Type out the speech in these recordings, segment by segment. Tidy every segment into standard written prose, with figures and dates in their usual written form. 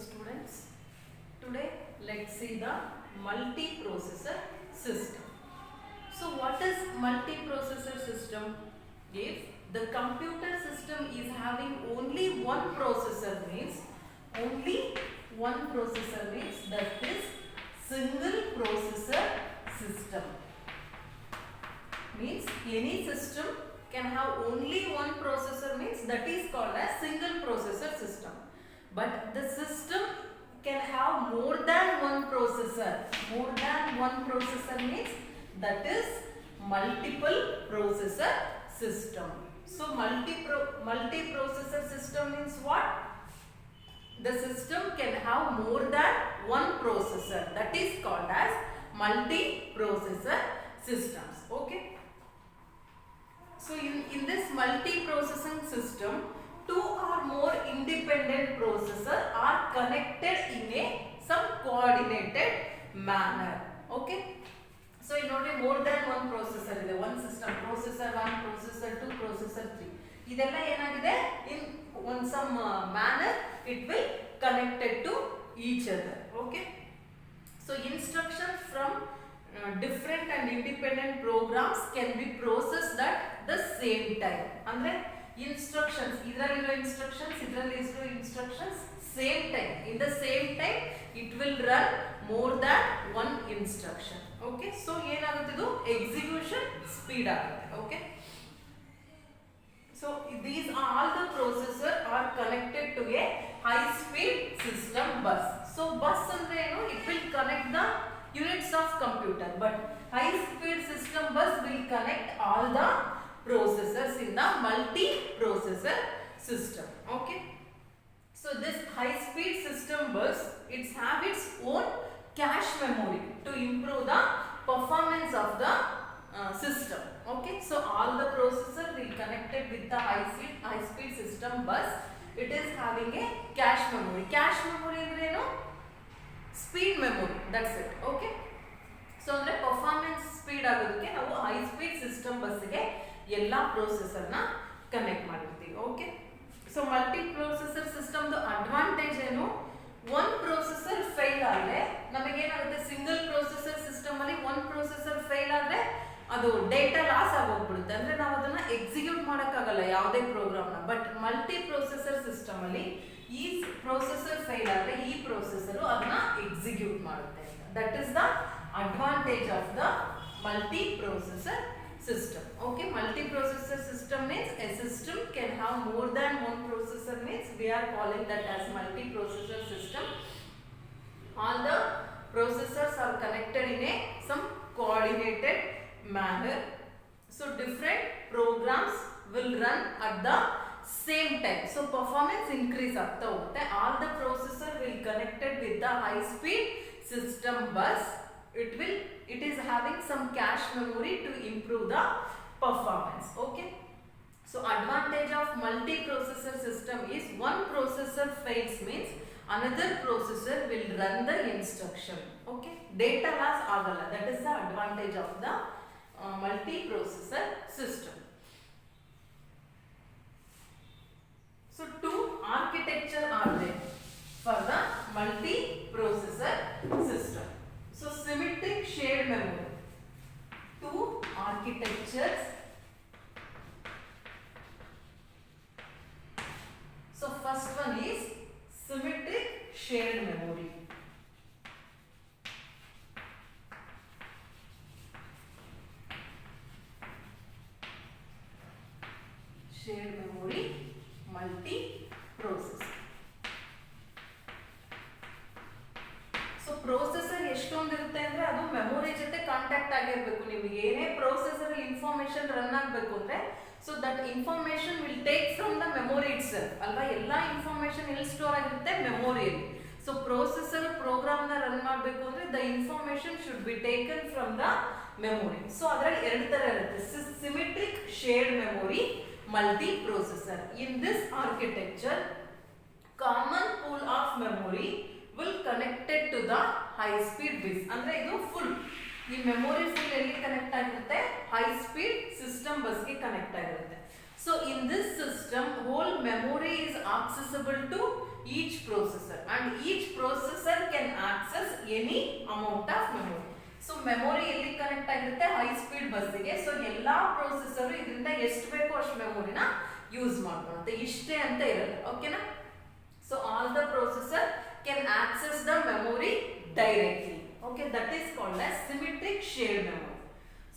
students. Today let's see the multiprocessor system. So what is multiprocessor system? If the computer system is having only one processor means that is single processor system. Means any system can have only one processor means that is called as single processor system. But the system can have more than one processor. More than one processor means that is multiple processor system. So multiprocessor system means what? The system can have more than one processor. That is called as multiprocessor systems. Okay. So in this multiprocessing system, two or more independent processors are connected in some coordinated manner. Okay. So in order more than one processor ಇದೆ one system processor 1 processor 2 processor 3 ಇದೆಲ್ಲ ಏನಾಗಿದೆ in some manner it will connected to each other. Okay. So instructions from different and independent programs can be processed at the same time. ಅಂದ್ರೆ instructions ಇದರಲ್ಲಿರೋ instructions same time, in the same time it will run more than one instruction. Okay. So ಏನಾಗುತ್ತೆ ಇದು execution speed ಆಗುತ್ತೆ. Okay. So these all the processors are connected to a high speed system bus. So bus ಅಂದ್ರೆ ಏನು? It will connect the units of computer, but high speed system bus will connect all the processors in the multiprocessor system. Okay. So this high speed system bus it's have its own cache memory to improve the performance of the system. Okay. So all the processor will connected with the high speed system bus. It is having a cache memory. Cache memory ಅಂದ್ರೆ ಏನು? Speed memory. That's it. Okay. So ಅಂದ್ರೆ performance speed ಆಗೋದಕ್ಕೆ ನಾವು high speed system bus ಗೆ ಎಲ್ಲ processor ನ connect ಮಾಡಿರ್ತೀವಿ. Okay. So multiprocessor system ದು ಅಡ್ವಾಂಟೇಜ್ ಏನು? one processor fail ಆದರೆ ನಮಗೆ ಏನಾಗುತ್ತೆ ಸಿಂಗಲ್ processor system ಅಲ್ಲಿ one processor fail ಆದರೆ ಅದು ಡೇಟಾ ಲಾಸ್ ಆಗೋಗ್ಬಿಡುತ್ತೆ. ಅಂದ್ರೆ ನಾವು ಅದನ್ನ ಎಕ್ಸಿಕ್ಯೂಟ್ ಮಾಡೋಕ್ಕಾಗಲ್ಲ ಯಾವುದೇ ಪ್ರೋಗ್ರಾಮ್ನ. ಬಟ್ ಮಲ್ಟಿಪ್ರೊಸೆಸರ್ ಸಿಸ್ಟಮ್ ಅಲ್ಲಿ ಈ ಪ್ರೊಸೆಸರ್ ಫೇಲ್ ಆದರೆ ಈ ಪ್ರೊಸೆಸರ್ ಅದನ್ನ ಎಕ್ಸಿಕ್ಯೂಟ್ ಮಾಡುತ್ತೆ. That is the advantage of the multiprocessor system. Okay. Multiprocessor system means a system can have more than one processor means we are calling that as multiprocessor system. All the processors are connected in some coordinated manner. So different programs will run at the same time. So performance increase ಆಗ್ತಾ ಹೋಗುತ್ತೆ. All the processor will connected with the high speed system bus. It is having some cache memory to improve the performance. Okay. So advantage of multiprocessor system is one processor fails means another processor will run the instruction. Okay. Data loss agalla. That is the advantage of the multiprocessor system. So two architecture are there for the multiprocessor system. So symmetric shared memory. Two architectures. So first one is symmetric shared memory. Shared memory multiprocessor. So processor ಎಷ್ಟೊಂದು ಇರುತ್ತೆ ಅಂದ್ರೆ ಅದು memory ಜೊತೆ contact ಆಗಿರಬೇಕು. ನಿಮಗೆ ಏನೇ processor information run ಆಗಬೇಕು ಅಂದ್ರೆ so that information will take from the memory itself ಅಲ್ವಾ. ಎಲ್ಲ ಇನ್ಫಾರ್ಮೇಶನ್ ಎಲ್ಲಿ ಸ್ಟೋರ್ ಆಗಿರುತ್ತೆ? ಮೆಮೊರಿಯಲ್ಲಿ. ಸೊ ಪ್ರೊಸೆಸರ್ ಪ್ರೋಗ್ರಾಮ್ ನ ರನ್ ಮಾಡಬೇಕು ಅಂದ್ರೆ the information should be taken from the memory. So ಅದರಲ್ಲಿ ಎರಡು ತರ ಇರುತ್ತೆ, symmetric shared memory, multiprocessor. In this architecture, common pool of memory will connected to the high speed bus. ಅಂದ್ರೆ ಇದು full ಈ ಮೆಮೊರಿ ಫುಲ್ ಎಲ್ಲಿ ಕನೆಕ್ಟ್ ಆಗಿರುತ್ತೆ? High speed system bus ಗೆ ಕನೆಕ್ಟ್ ಆಗಿರುತ್ತೆ. So in this system whole memory is accessible to each processor and each processor can access any amount of memory. So memory ಎಲ್ಲಿ connect ಆಗಿರುತ್ತೆ, high speed ಬಸ್ಸಿಗೆ. So ಎಲ್ಲಾ processor ಇದರಿಂದ ಎಷ್ಟು ಬೇಕೋ ಅಷ್ಟು ಮೆಮೊರಿನ ಯೂಸ್ ಮಾಡ್ಕೊಳ್ಳುತ್ತೆ, ಇಷ್ಟೇ ಅಂತ ಇರಲ್ಲ. ಓಕೆನಾ? So all the processor can access the memory directly. Okay, that is called as symmetric shared memory.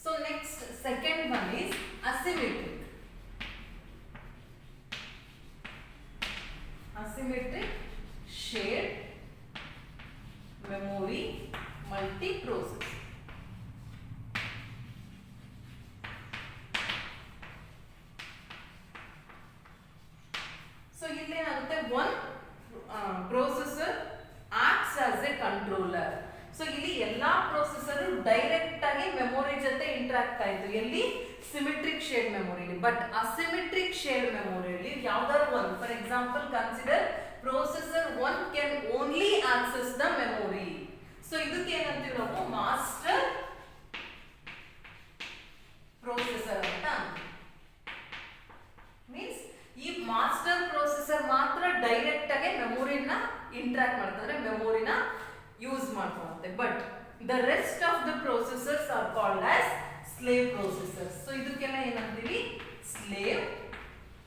So next, second one is asymmetric. Asymmetric shared memory multiprocessor. So ಇಲ್ಲಿ ಏನಾಗುತ್ತೆ, one processor acts as a controller. So ಇಲ್ಲಿ ಎಲ್ಲಾ processor direct ಆಗಿ memory ಜೊತೆ interact ಆಯ್ತು, ಎಲ್ಲಿ symmetric shared ಮೆಮೊರಿಲಿ. But asymmetric shared ಮೆಮೊರಿಯಲ್ಲಿ ಯಾವ್ದಾದ್ರು ಒಂದು, for example consider processor 1 can only access the memory. So ಇದಕ್ಕೆ ಏನಂತೀವಿ ನಾವು, ಮಾಸ್ಟರ್ ಪ್ರೊಸೆಸರ್ ಅಂತ. ಮೀನ್ಸ್ ಈ ಮಾಸ್ಟರ್ ಪ್ರೊಸೆಸರ್ ಮಾತ್ರ ಡೈರೆಕ್ಟ್ ಆಗಿ ಮೆಮೊರಿನ ಇಂಟರಾಕ್ಟ್ ಮಾಡ್ತಾರೆ, ಮೆಮೊರಿನ ಯೂಸ್ ಮಾಡ್ಕೊಳ್ಳುತ್ತೆ. But the rest of the processors are called as slave processors. So ಇದಕ್ಕೆಲ್ಲ ಏನಂತೀವಿ, ಸ್ಲೇವ್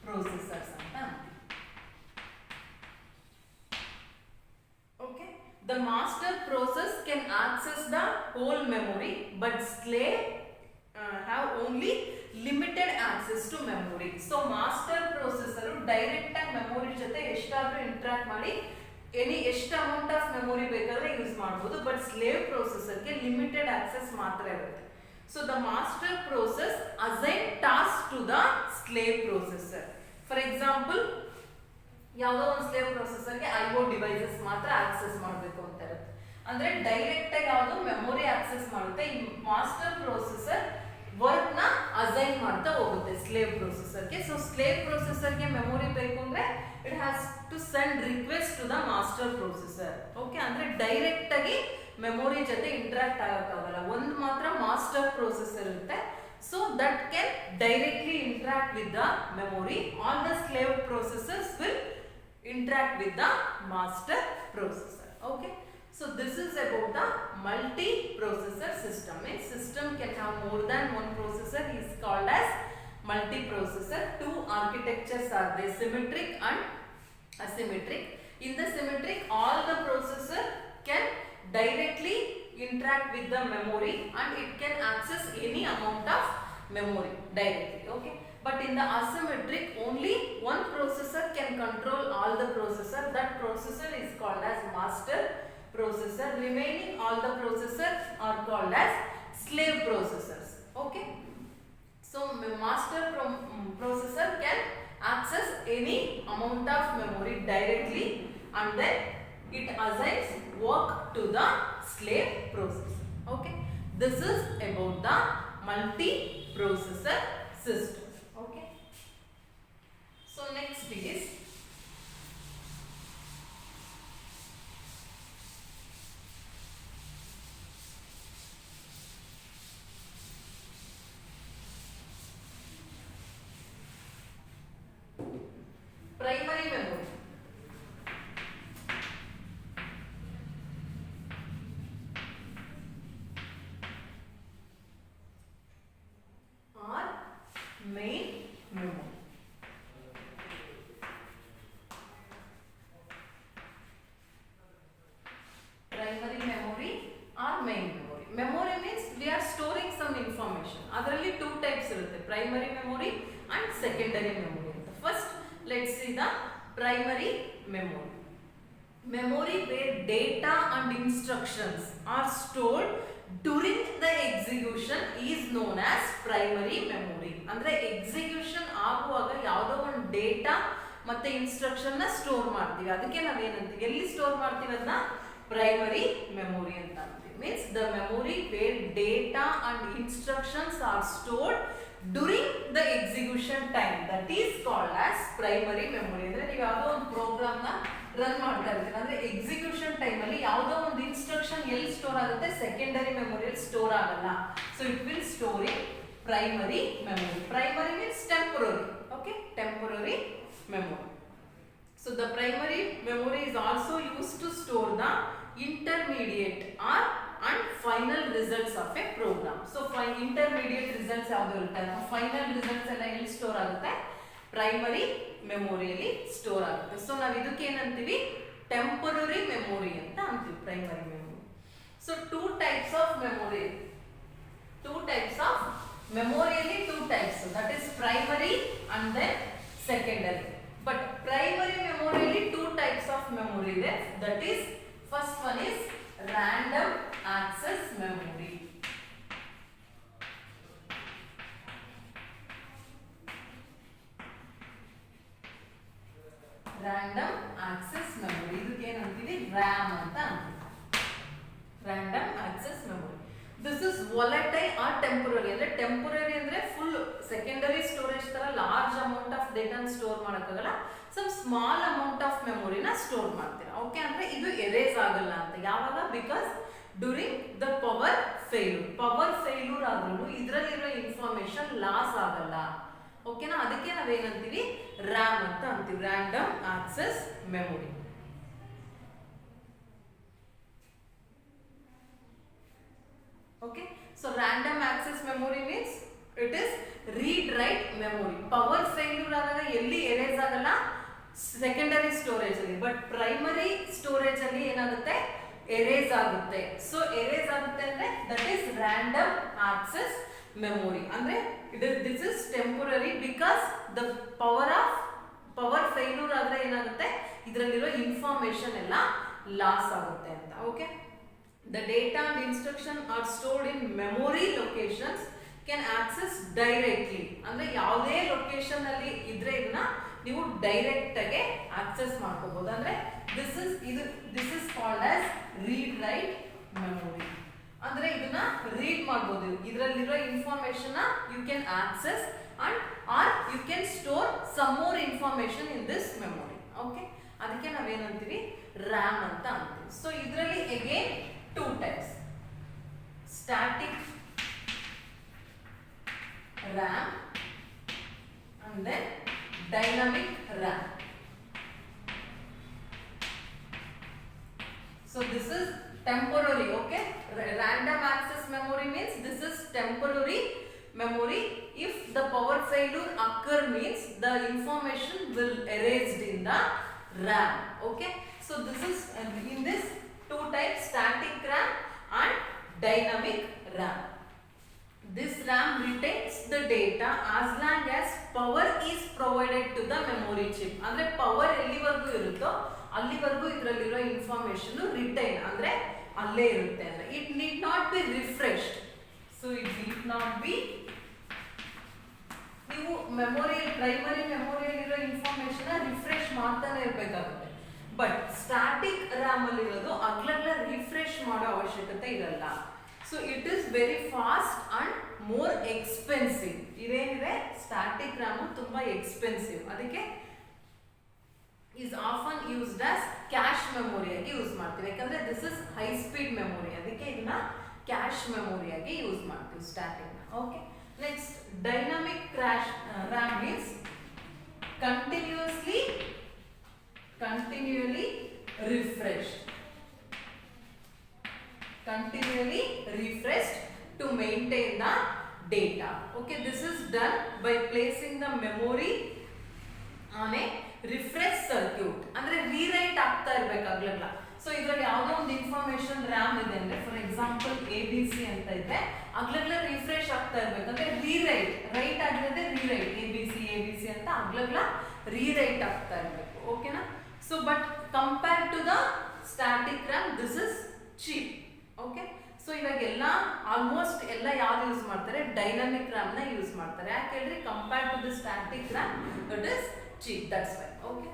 ಪ್ರೊಸೆಸರ್ಸ್ ಅಂತ ಅಂತೀವಿ. Okay, the master process can access the whole memory, but slave have only limited access to memory. So master processor direct ಆಗಿ memory ಜೊತೆ ಎಷ್ಟಾದ್ರೂ interact ಮಾಡಿ ಎಷ್ಟು amount of memory ಬೇಕಾದ್ರೆ ಯೂಸ್ ಮಾಡಬಹುದು. ಬಟ್ ಸ್ಲೇವ್ ಪ್ರೊಸೆಸರ್ಗೆ ಲಿಮಿಟೆಡ್ ಆಕ್ಸೆಸ್ ಮಾತ್ರ ಇರುತ್ತೆ. So the master process assign task to the slave processor. For example, ಯಾವುದೋ ಒಂದು ಸ್ಲೇವ್ ಪ್ರೊಸೆಸರ್ಗೆ ಐಒ ಡಿವೈಸಸ್ ಮಾತ್ರ ಆಕ್ಸೆಸ್ ಮಾಡಬೇಕು ಅಂತ ಇರುತ್ತೆ. ಅಂದ್ರೆ ಡೈರೆಕ್ಟ್ ಆಗಿ ಯಾವುದು ಮೆಮೊರಿ ಆಕ್ಸೆಸ್ ಮಾಡುತ್ತೆ, ಈ ಮಾಸ್ಟರ್ ಪ್ರೊಸೆಸರ್ ವರ್ಕ್ ನ ಅಸೈನ್ ಮಾಡ್ತಾ ಹೋಗುತ್ತೆ ಸ್ಲೇವ್ ಪ್ರೊಸೆಸರ್ಗೆ. ಸೊ ಸ್ಲೇವ್ ಪ್ರೊಸೆಸರ್ಗೆ ಮೆಮೊರಿ ಬೇಕು ಅಂದ್ರೆ it has to send request to the master processor. Okay, ಅಂದ್ರೆ ಡೈರೆಕ್ಟ್ ಆಗಿ ಮೆಮೊರಿ ಜೊತೆ ಇಂಟರಾಕ್ಟ್ ಆಗಕ್ಕಾಗಲ್ಲ, ಒಂದು ಮಾತ್ರ ಮಾಸ್ಟರ್ ಪ್ರೊಸೆಸರ್ ಇರುತ್ತೆ. So that can directly interact with the memory. All the slave processors will interact with the master processor. Okay, so this is about the multi-processor system. A system can have more than one processor, is called as multi-processor. Two architectures are there, symmetric and asymmetric. In the symmetric, all the processor can directly interact with the memory and it can access any amount of memory directly. Okay, but in the asymmetric, only one processor can control all the processor. That processor is called as master processor. Remaining all the processors are called as slave processors. Okay, so master processor can access any amount of memory directly and then it assigns work to the slave processor. Okay, this is about the multi-processor system. Okay, so next is primary memory. Or main memory. Primary memory or main memory. Memory means we are storing some information. Adralli two types irutte, primary memory and secondary memory. First, let's see the primary memory. Memory where data and instructions are stored during the execution is known as primary memory. Andre execution ಆಗುವಾಗ ಯಾವುದೋ ಒಂದು data ಮತ್ತೆ instruction ನ store ಮಾಡ್ತೀವಿ, ಅದಕ್ಕೆ ನಾವೇನಂತೀವಿ, ಎಲ್ಲಿ store ಮಾಡ್ತೀವಿ ಅದನ್ನ ಪ್ರೈಮರಿ ಮೆಮೊರಿ ಅಂತ ಅಂತೀವಿ. Means the memory where data and instructions are stored during the execution time, that is called as primary memory. ಅಂದ್ರೆ ನೀವು ಯಾವುದೋ ಒಂದು ಪ್ರೋಗ್ರಾಮ್ ನ ರನ್ ಮಾಡ್ತಾ ಇರ್ತೀವಿ ಅಂದ್ರೆ ಎಕ್ಸಿಕ್ಯೂಷನ್ ಟೈಮ್ ಅಲ್ಲಿ ಯಾವುದೋ ಒಂದು ಇನ್ಸ್ಟ್ರಕ್ಷನ್ ಎಲ್ಲಿ ಸ್ಟೋರ್ ಆಗುತ್ತೆ, ಸೆಕೆಂಡರಿ ಮೆಮೊರಿಯಲ್ಲಿ ಸ್ಟೋರ್ ಆಗಲ್ಲ. So it will store in primary memory. Primary means temporary. Okay, temporary memory. So the the primary memory is also used to store the intermediate or and final results of a program. So intermediate results ಯಾವುದು ಇರುತ್ತೆ, final results ಎಲ್ಲ ಎಲ್ಲಿ store ಆಗುತ್ತೆ, primary ಮೆಮೊರಿಯಲ್ಲಿ store ಆಗುತ್ತೆ. So ನಾವು ಇದಕ್ಕೆ ಏನಂತೀವಿ, ಟೆಂಪರರಿ ಮೆಮೊರಿ ಅಂತ ಅಂತೀವಿ, primary memory. So two types of memory, ಮೆಮೊರಿಯಲ್ಲಿ two types, that is primary and then secondary. But primary ಮೆಮೊರಿಯಲ್ಲಿ ಟೂ ಟೈಪ್ಸ್ ಆಫ್ ಮೆಮೊರಿ ಇದೆ, that is first one is random access memory. Random access memory ಇದಕ್ಕೆ ಏನಂತೀವಿ, RAM ಅಂತ ಅಂತೀವಿ. Random access memory. This is volatile or temporary. ಅಂದ್ರೆ temporary ಅಂದ್ರೆ full secondary storage ತರ large amount of data store ಮಾಡೋಕ್ಕಾಗಲ್ಲ, some small amount of ಮೆಮೊರಿನ store ಮಾಡ್ತೀರಾ. ಓಕೆ, ಅಂದ್ರೆ ಇದು ಎರೇಸ್ ಆಗಲ್ಲ ಅಂತ. ಯಾವಾಗ? Because during the power failure ಆದ್ರೂ ಇದರಲ್ಲಿರೋ ಇನ್ಫಾರ್ಮೇಶನ್ ಲಾಸ್ ಆಗಲ್ಲ. ಓಕೆನಾ, ಅದಕ್ಕೆ ನಾವೇನಂತೀವಿ, ರ್ಯಾಮ್ ಅಂತ ಅಂತೀವಿ, random access memory. Okay, so random access memory means it is read write memory. Power failure ಆದಾಗ ಎಲ್ಲಿ ಎರೇಸ್ ಆಗಲ್ಲ, ಸೆಕೆಂಡರಿ ಸ್ಟೋರೇಜ್ ಅಲ್ಲಿ, ಬಟ್ ಪ್ರೈಮರಿ ಸ್ಟೋರೇಜ್ ಅಲ್ಲಿ ಏನಾಗುತ್ತೆ, ಎರೇಸ್ ಆಗುತ್ತೆ. ಸೊ ಎರೇಸ್ ಆಗುತ್ತೆ ಅಂದ್ರೆ that is random access memory. ಅಂದ್ರೆ this is temporary because the power failure ಆದ್ರೆ ಏನಾಗುತ್ತೆ, ಇದರಲ್ಲಿರೋ ಇನ್ಫಾರ್ಮೇಶನ್ ಎಲ್ಲ ಲಾಸ್ ಆಗುತ್ತೆ ಅಂತ. Okay, the data and instruction are stored in memory locations can access directly. ಅಂದ್ರೆ ಯಾವುದೇ ಲೊಕೇಶನ್ ಅಲ್ಲಿ ಇದ್ರೆ ಇದನ್ನ ನೀವು ಡೈರೆಕ್ಟ್ ಆಗಿ ಆಕ್ಸೆಸ್ ಮಾಡ್ಕೋಬಹುದು. ಅಂದ್ರೆ this is called as read write memory. ಅಂದ್ರೆ ಇದನ್ನ ರೀಡ್ ಮಾಡಬಹುದು, ಇದರಲ್ಲಿರೋ information you can access and or you can store some more information in this memory. Okay, ಅದಕ್ಕೆ ನಾವೇನಂತೀವಿ, RAM ಅಂತ ಅಂತೀವಿ. ಸೊ ಇದರಲ್ಲಿ again two types, static RAM and then dynamic RAM. So this is temporary. Okay, random access memory means this is temporary memory. If the power failure occur means the information will erased in the RAM. Okay, so this is in this two types, static RAM and dynamic RAM. This RAM retains the data as long as power is provided to the memory chip. ಅಂದ್ರೆ power ಎಲ್ಲಿವರೆಗೂ ಇರುತ್ತೋ ಅಲ್ಲಿವರೆಗೂ ಇದರಲ್ಲಿರೋ information retain ಅಂದ್ರೆ ಅಲ್ಲೇ ಇರುತ್ತೆ. ಅಂದ್ರೆ it need not be refreshed. So it need not be, ನೀವು primary ಮೆಮೊರಿಯಲ್ಲಿರೋ ಇನ್ಫಾರ್ಮೇಶನ್ ರಿಫ್ರೆಶ್ ಮಾಡ್ತಾನೆ ಇರಬೇಕಾಗುತ್ತೆ. ಬಟ್ ಸ್ಟಾಟಿಕ್ ರ್ಯಾಮ್ ಅಲ್ಲಿ ಇರೋದು ಅಗ್ಲಗ್ಲ ರಿಫ್ರೆಶ್ ಮಾಡೋ ಅವಶ್ಯಕತೆ ಇರಲ್ಲ. So it is very fast and more expensive. ಇದೇನಿದೆ, ಸ್ಟಾಟಿಕ್ ರ್ಯಾಮ್ ತುಂಬಾ ಎಕ್ಸ್ಪೆನ್ಸಿವ್, ಅದಕ್ಕೆ is often used as cache ಮೆಮೊರಿಯಾಗಿ ಯೂಸ್ ಮಾಡ್ತೀವಿ. ಯಾಕಂದ್ರೆ this is high speed memory, ಅದಕ್ಕೆ ಇದನ್ನ ಕ್ಯಾಶ್ ಮೆಮೊರಿಯಾಗಿ ಯೂಸ್ ಮಾಡ್ತೀವಿ static. Okay, next dynamic RAM means continually refreshed to maintain the data. Okay, this is done by placing the memory on a refresh circuit. ಅಂದ್ರೆ rewrite ಆಗ್ತಾ ಇರಬೇಕಾಗ್ಲಲ್ಲ. So ಇದರಲ್ಲಿ ಯಾವುದೋ ಒಂದು information RAM ಇದೆ ಅಂದ್ರೆ, ಫಾರ್ ಎಕ್ಸಾಂಪಲ್ ABC ಅಂತ ಇದ್ರೆ ಅಗ್ಲಗ್ಲ ರಿಫ್ರೆಶ್ ಆಗ್ತಾ ಇರ್ಬೇಕಂದ್ರೆ ರೈಟ್ ಆಗಿರೋದೇ ರೀರೈಟ್, ABC ಅಂತ ಅಗ್ಲಗ್ಲ ರೀರೈಟ್ ಆಗ್ತಾ ಇರಬೇಕು. ಓಕೆನಾ, so but compare to the static RAM this is cheap. Okay, so ಇವಾಗ ಆಲ್ಮೋಸ್ಟ್ ಎಲ್ಲ ಯಾವ್ದು ಯೂಸ್ ಮಾಡ್ತಾರೆ, ಡೈನಾಮಿಕ್ ರ್ಯಾಮ್ ನ ಯೂಸ್ ಮಾಡ್ತಾರೆ. ಯಾಕೆ ಹೇಳ್ರಿ, compare to the static RAM it is cheap, that's why. Okay,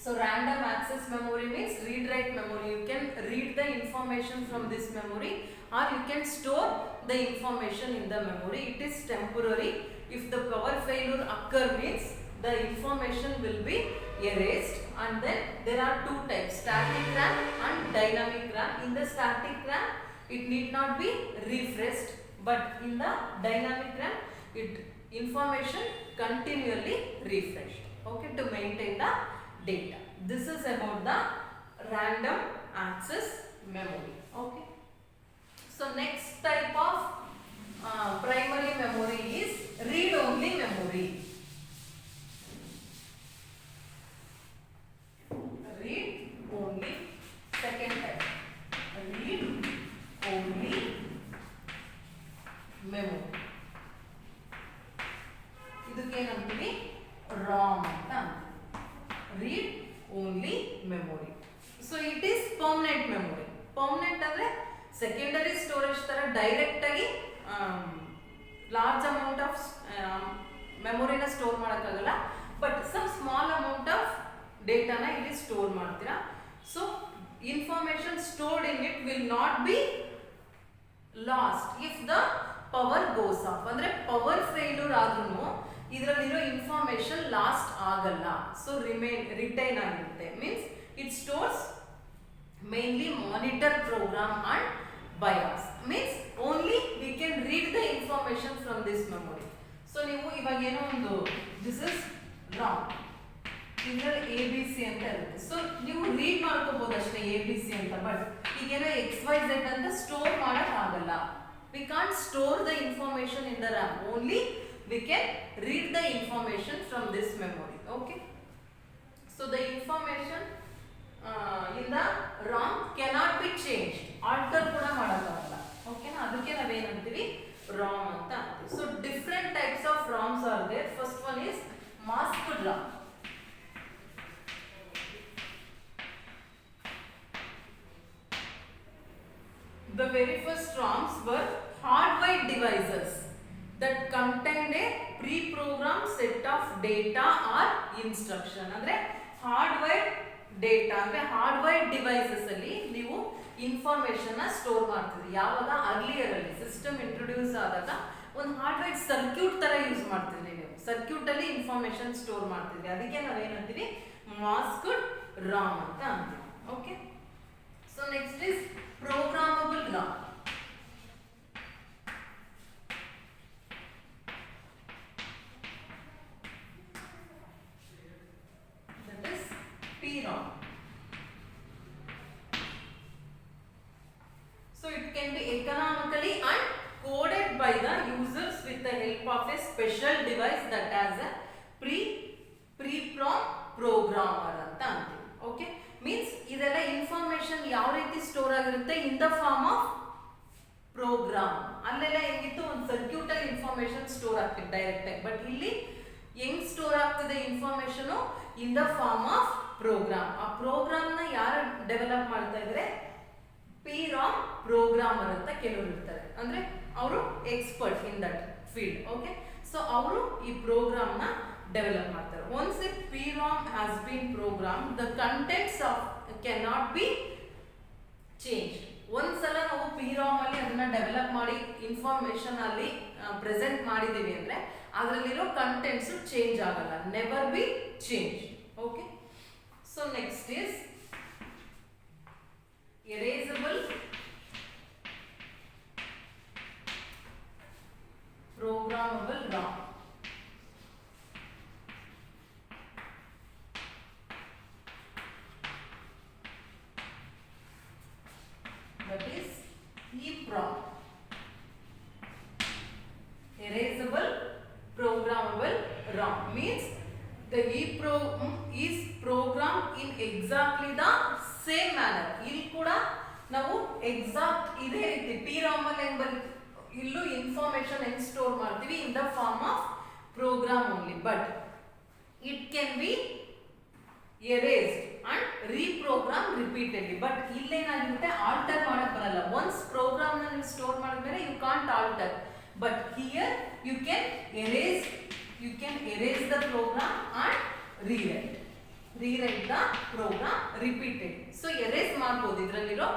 so random access memory means read write memory. You can read the information from this memory or you can store the information in the memory. It is temporary. If the power failure occur means the information will be erased. And then there are two types, static RAM and dynamic RAM. In the static RAM it need not be refreshed, but in the dynamic RAM information continually refreshed. Okay, to maintain the data. This is about the random access memory. Okay. So next type of primary memory is read-only memory. Read-only, second type. Read-only memory. ಇದಕ್ಕೇನಂತೀವಿ ROM ಅಂತ read only memory. So it is permanent memory. Permanent ಅಂದ್ರೆ secondary storage ತರ direct ಆಗಿ large amount of ಮೆಮೊರಿನ store ಮಾಡೋಕ್ಕಾಗಲ್ಲ, but some small amount of ಡೇಟಾನ ಇಲ್ಲಿ store ಮಾಡ್ತೀರಾ. So information stored in it will not be lost if the power goes off. ಅಂದ್ರೆ power failure ಆದ್ರೂ ಇದರಲ್ಲಿರೋ ಇನ್ಫಾರ್ಮೇಶನ್ ಲಾಸ್ಟ್ ಆಗಲ್ಲ. ಸೊ ರಿಟೈನ್ ಆಗಿರುತ್ತೆ. Means it stores mainly monitor program and BIOS. Means only we can read the information from this memory. So ನೀವು ಇವಾಗ ಏನೋ ಒಂದು this is ROM, ಇದರಲ್ಲಿ ABC ಅಂತ ಇರುತ್ತೆ. ಸೊ ನೀವು ರೀಡ್ ಮಾಡ್ಕೋಬಹುದು ಅಷ್ಟೇ ABC ಅಂತ, ಬಟ್ ಈಗೇನೋ XYZ ಅಂತ ಸ್ಟೋರ್ ಮಾಡಕ್ ಆಗಲ್ಲ. We can't store the information in the RAM. Only we can read the information from this memory. Okay. So the information in the ROM cannot be changed. Alter ಕೂಡ ಮಾಡಕ್ಕಾಗಲ್ಲ. ಓಕೆನಾ? ಅದಕ್ಕೆ ನಾವೇನಂತೀವಿ ROM ಅಂತ ಅಂತೀವಿ. So different types of ROMs are there. First one is masked ROM. The very first ROMs were hardwired devices that contained a pre-programmed set of data or instruction. ಅಂದ್ರೆ hardwired data ಅಂದ್ರೆ ಹಾರ್ಡ್ವೈರ್ಡ್ devices ಅಲ್ಲಿ ನೀವು information store ಮಾಡ್ತಿದ್ರಿ. ಯಾವಾಗ earlier ಅಲ್ಲಿ system introduce ಆದಾಗ ಒಂದು ಹಾರ್ಡ್ವೈರ್ಡ್ circuit ತರ ಯೂಸ್ ಮಾಡ್ತಿದ್ರಿ. ನೀವು ಸರ್ಕ್ಯೂಟ್ ಅಲ್ಲಿ ಇನ್ಫಾರ್ಮೇಶನ್ ಸ್ಟೋರ್ ಮಾಡ್ತಿದ್ರಿ. ಅದಕ್ಕೆ ನಾವೇನಂತೀವಿ ಮಾಸ್ಕ್ಡ್ ರಾಮ್ ಅಂತ ಅಂತೀವಿ. Okay. So next is programmable Ram. PROM. So it can be economically and coded by the users with the help of a special device that has a pre-PROM programmer ಅಂತ ಅಂತೀವಿ. Okay. Means ಇದೆಲ್ಲ information ಯಾವ ರೀತಿ store ಆಗಿರುತ್ತೆ in the form of program. ಅಲ್ಲೆಲ್ಲ ಹೆಂಗಿತ್ತು, ಒಂದು circuit ಅಲ್ಲಿ ಇನ್ಫಾರ್ಮೇಶನ್ ಸ್ಟೋರ್ ಆಗ್ತಿತ್ತು ಡೈರೆಕ್ಟ್ ಆಗಿ, ಬಟ್ ಇಲ್ಲಿ ಹೆಂಗ್ ಸ್ಟೋರ್ ಆಗ್ತದೆ information in the form of program. ಆ ಪ್ರೋಗ್ರಾಮ್ ನ ಯಾರು ಡೆವಲಪ್ ಮಾಡ್ತಾ ಇದ್ರೆ PROM ಪ್ರೋಗ್ರಾಮರ್ ಅಂತ ಕೆಲವರು ಇರ್ತಾರೆ. ಅಂದ್ರೆ ಅವರು expert in that field. Okay. So ಅವರು ಈ ಪ್ರೋಗ್ರಾಮ್ ನ ಡೆವಲಪ್ ಮಾಡ್ತಾರೆ. Once it PROM has been program the contents of can not be change. ಒಂದ್ಸಲ ನಾವು PROM ಅಲ್ಲಿ ಅದನ್ನ ಡೆವಲಪ್ ಮಾಡಿ ಇನ್ಫಾರ್ಮೇಶನ್ ಅಲ್ಲಿ ಪ್ರೆಸೆಂಟ್ ಮಾಡಿದೀವಿ ಅಂದ್ರೆ ಅದರಲ್ಲಿರೋ ಕಂಟೆಂಟ್ಸ್ ಚೇಂಜ್ ಆಗಲ್ಲ. Never be change. Okay. So next is erasable programmable ROM. That is EEPROM. Erasable programmable ROM means the EEPROM is programmed in exactly the same manner. ಇಲ್ಲಿ ಕೂಡ ನಾವು exact ಇದೇ ರೀತಿ PROM ಅಲ್ಲಿ ಇಲ್ಲೂ ಇನ್ಫಾರ್ಮೇಶನ್ ಹೆಂಗ್ store ಮಾಡ್ತೀವಿ in the form of program only, but it can be erased and reprogram repeatedly. ಬಟ್ ಇಲ್ಲೇನಾಗಿರುತ್ತೆ, ಆಲ್ಟರ್ ಮಾಡಕ್ ಬರಲ್ಲ. ಒನ್ಸ್ ಪ್ರೋಗ್ರಾಮ್ ನ ನೀವು ಸ್ಟೋರ್ ಮಾಡಿದ್ಮೇಲೆ you can't alter, but here you can erase the program and rewrite the program repeated. So erase ಮಾಡ್ಬೋದು. ಇದರಲ್ಲಿರೋ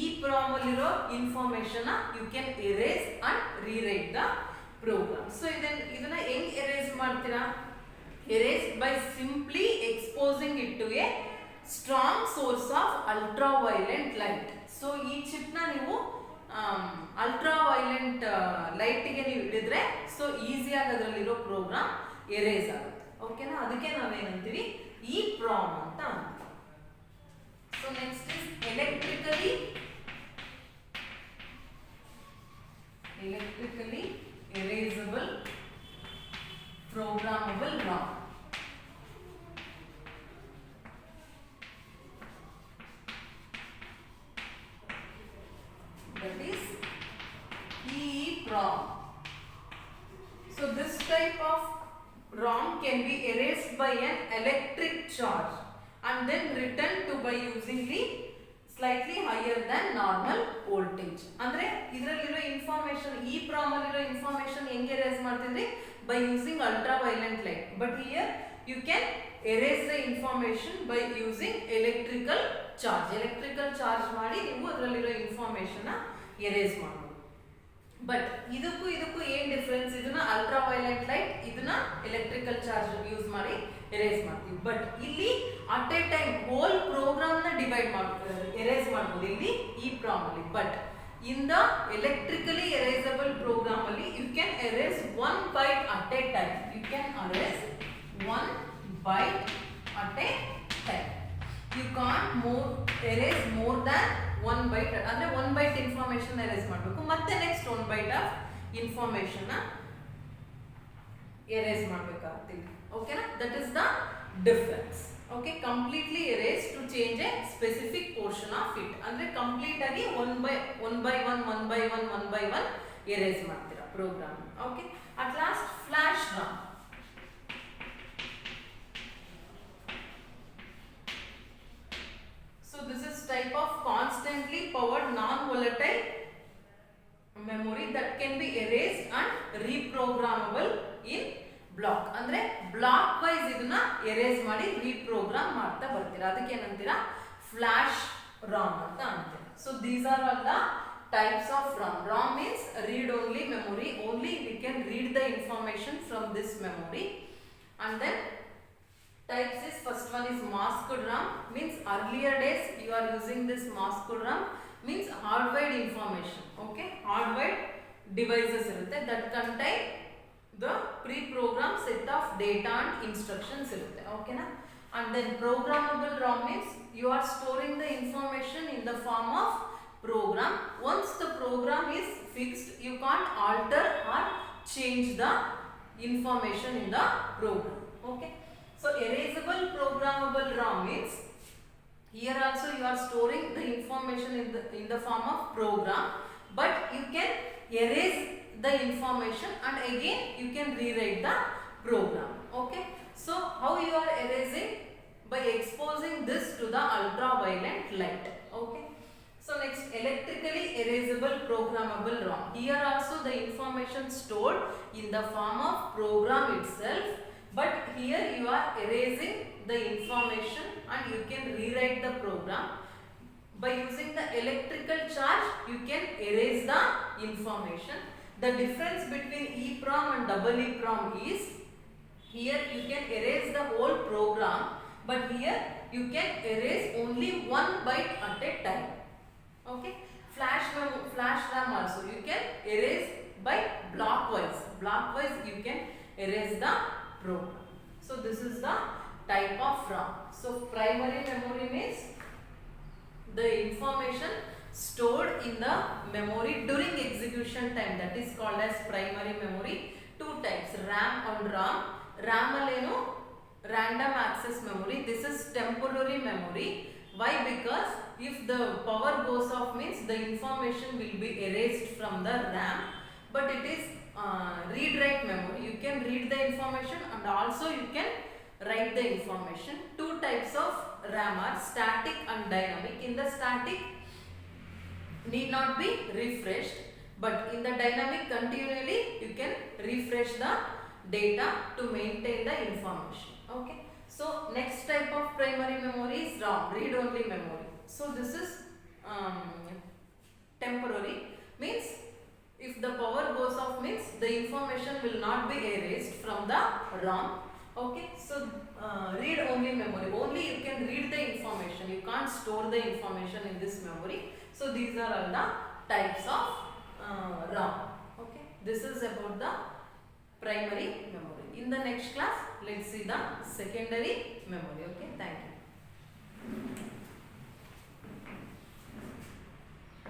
ಈ PROM ಅಲ್ಲಿರೋ information you can erase and rewrite the program. So ಇದನ್ನ ಹೆಂಗ್ erase ಮಾಡ್ತೀರಾ? Erase by simply exposing it to a strong source of ultraviolet light. So ಈ chip ನ ನೀವು ಅಲ್ಟ್ರಾವೈಲೆಂಟ್ ಲೈಟ್ಗೆ ನೀವು ಹಿಡಿದ್ರೆ ಸೊ ಈಸಿಯಾಗಿ ಅದರಲ್ಲಿರೋ ಪ್ರೋಗ್ರಾಮ್ ಎರೇಸ್ ಆಗುತ್ತೆ. ಓಕೆನಾ? ಅದಕ್ಕೆ ನಾವೇನಂತೀವಿ EEPROM ಅಂತ. charge and then written to by using the slightly higher than normal voltage. ಅಂದ್ರೆ ಇದರಲ್ಲಿರೋ ಇನ್ಫಾರ್ಮೇಶನ್ EEPROM ಅಲ್ಲಿರೋ ಇನ್ಫಾರ್ಮೇಶನ್ ಹೆಂಗೆ erase ಮಾಡ್ತಿದ್ರಿ by using ultraviolet light, but here you can erase the information by using electrical charge ಮಾಡಿ ನೀವು ಅದರಲ್ಲಿರೋ information erase ಮಾಡಬಹುದು. But ಇದಕ್ಕೂ ಏನ್ ಡಿಫರೆನ್ಸ್, ಇದನ್ನ ಅಲ್ಟ್ರಾವೈಲೆಟ್ ಲೈಟ್, ಇದನ್ನ ಎಲೆಕ್ಟ್ರಿಕಲ್ ಚಾರ್ಜ್ ಯೂಸ್ ಮಾಡಿ ಎರೇಸ್ ಮಾಡ್ತೀವಿ. ಬಟ್ ಇಲ್ಲಿ at a time whole program ನ ಡಿವೈಡ್ ಎರೇಸ್ ಮಾಡಬಹುದು ಇಲ್ಲಿ EEPROM ಅಲ್ಲಿ. ಬಟ್ in the electrically erasable program ಅಲ್ಲಿ you can erase one byte at a time. You can erase one byte at a time. You can't erase more than one byte. ಅಂದ್ರೆ one byte information erase ಮಾಡಬೇಕು, ಮತ್ತೆ next one byte of information erase ಮಾಡಬೇಕಾಗ್ತಿದೆ. ಓಕೆನಾ? That is the difference. Okay, completely erase to change a specific portion of it. ಅಂದ್ರೆ complete ಆಗಿ one by one erase ಮಾಡ್ತೀರಾ program. Okay, at last flash ROM. So this is type of constantly powered non-volatile memory that can be erased and reprogrammable in block. ಅಂದ್ರೆ block wise ಇದನ್ನ erase ಮಾಡಿ reprogramme ಮಾಡ್ತಾ ಬರ್ತೀರಾ. ಅದಕ್ಕೆ ಏನಂತೀರಾ? Flash Ram ಅಂತ ಅಂತೀರಾ. So these are all the types of RAM. RAM means read only memory. Only we can read the information from this memory. And then types is, first one is masked RAM, means earlier days you are using this masked RAM, means hardwired information. Okay, hardwired devices irutte that contain the pre-programmed set of data and instructions irutte. Okay na? And then programmable RAM means you are storing the information in the form of program. Once the program is fixed, you can't alter or change the information in the program. Okay, so erasable programmable RAM means here also you are storing the information in the form of program, but you can erase the information and again you can rewrite the program. Okay, so how you are erasing? By exposing this to the ultraviolet light. Okay, so next, electrically erasable programmable RAM. Here also the information stored in the form of program itself, but here you are erasing the information and you can rewrite the program. By using the electrical charge you can erase the information. The difference between EEPROM and EEPROM is, here you can erase the whole program, but here you can erase only one byte at a time. Okay, flash RAM also you can erase by blockwise you can erase the program. So this is the type of RAM. So primary memory means the information stored in the memory during execution time, that is called as primary memory. Two types, RAM and ROM. RAM aleno random access memory. This is temporary memory. Why? Because if the power goes off means the information will be erased from the RAM, but it is read-write memory. You can read the information and also you can write the information. Two types of RAM are static and dynamic. In the static need not be refreshed, but in the dynamic continually you can refresh the data to maintain the information. Okay, so next type of primary memory is ROM, read only memory. So this is temporary, means if the power goes off means the information will not be erased from the ROM. Okay, so read only memory, only you can read the information, you can't store the information in this memory. So these are all the types of RAM. Okay, this is about the primary memory. In the next class let's see the secondary memory. Okay, thank you.